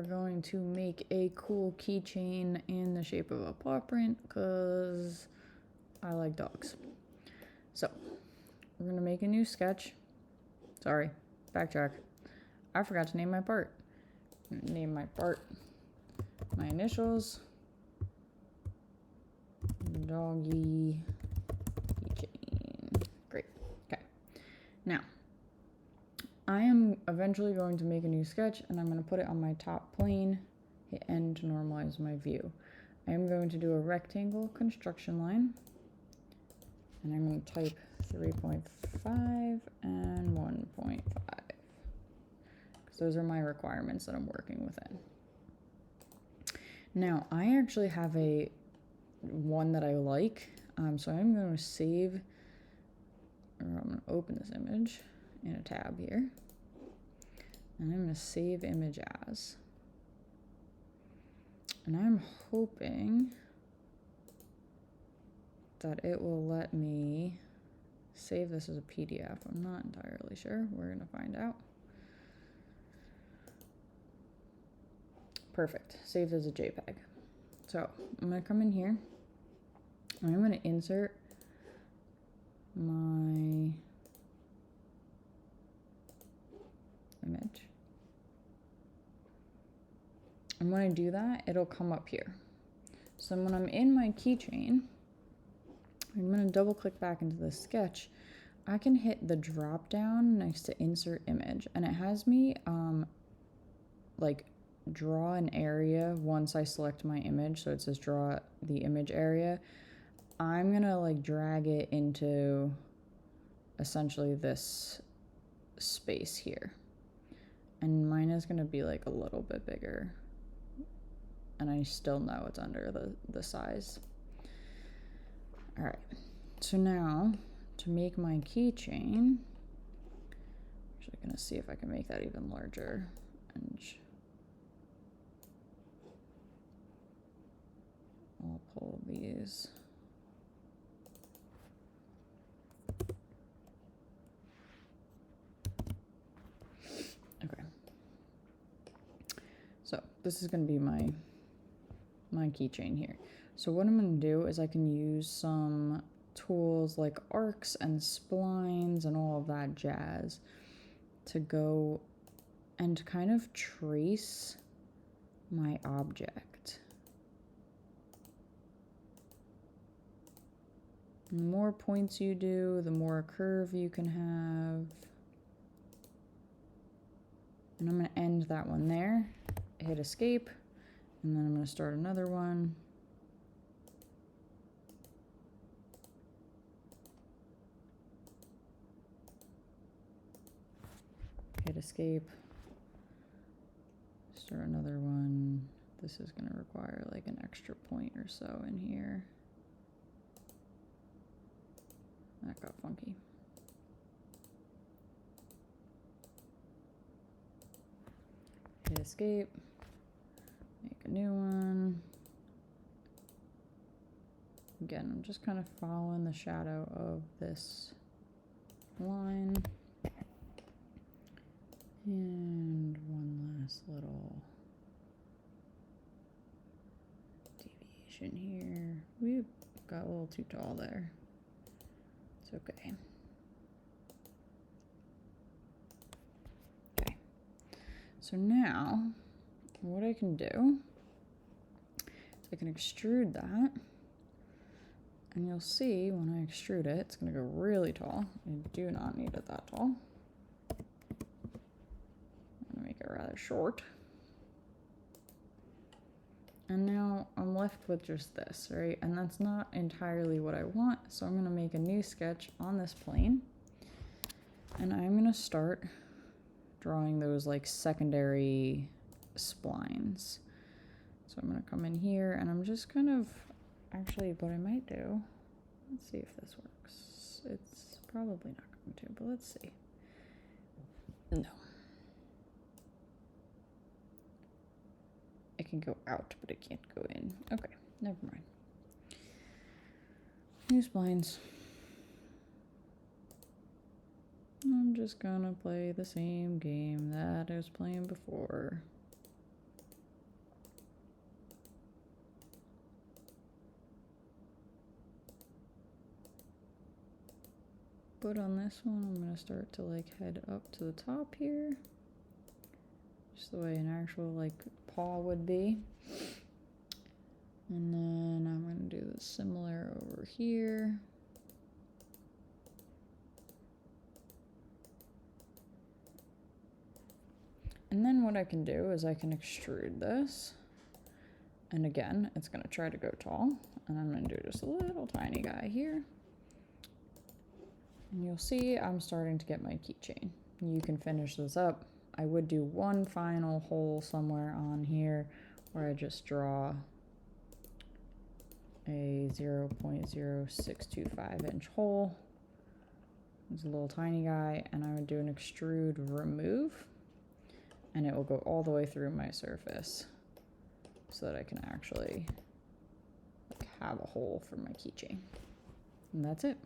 We're going to make a cool keychain in the shape of a paw print because I like dogs. So we're gonna make a new sketch. Sorry, backtrack. I forgot to name my part. Name my part my initials. Doggy keychain. Great. Okay. Now, I am eventually going to make a new sketch and I'm going to put it on my top plane, hit N to normalize my view. I am going to do a rectangle construction line and I'm going to type 3.5 and 1.5 because those are my requirements that I'm working within. Now, I actually have one that I like, so I'm going to save, or I'm going to open this image in a tab here, and I'm going to save image as, and I'm hoping that it will let me save this as a PDF. I'm not entirely sure. We're going to find out. Perfect. Saved as a JPEG. So I'm going to come in here. I'm going to insert my image. And when I do that, it'll come up here. So when I'm in my keychain, I'm going to double click back into the sketch. I can hit the drop down next to insert image, and it has me like draw an area once I select my image. So it says draw the image area. I'm gonna like drag it into essentially this space here, and mine is gonna be like a little bit bigger, and I still know it's under the size. All right, so now to make my keychain, I'm actually gonna see if I can make that even larger. And I'll pull these. Okay. So this is going to be my keychain here. So what I'm going to do is I can use some tools like arcs and splines and all of that jazz to go and kind of trace my object. The more points you do, the more curve you can have. And I'm going to end that one there, hit escape, and then I'm going to start another one. Hit escape, start another one. This is going to require like an extra point or so in here. That got funky. Hit escape, make a new one. Again, I'm just kind of following the shadow of this line. And one last little deviation here. We got a little too tall there. It's okay. Okay. So now, what I can do is I can extrude that. And you'll see when I extrude it, it's going to go really tall. I do not need it that tall. I'm going to make it rather short. And now I'm left with just this, right? And that's not entirely what I want. So I'm going to make a new sketch on this plane. And I'm going to start drawing those like secondary splines. So I'm going to come in here and I'm just kind of, actually what I might do, let's see if this works. It's probably not going to, but let's see. No. It can go out, but it can't go in. Okay, never mind. New splines. I'm just gonna play the same game that I was playing before. But on this one, I'm gonna start to like head up to the top here. Just the way an actual like paw would be. And then I'm gonna do the similar over here. And then what I can do is I can extrude this. And again, it's gonna try to go tall. And I'm gonna do just a little tiny guy here. And you'll see I'm starting to get my keychain. You can finish this up. I would do one final hole somewhere on here where I just draw a 0.0625 inch hole. It's a little tiny guy, and I would do an extrude remove, and it will go all the way through my surface so that I can actually like, have a hole for my keychain. And that's it.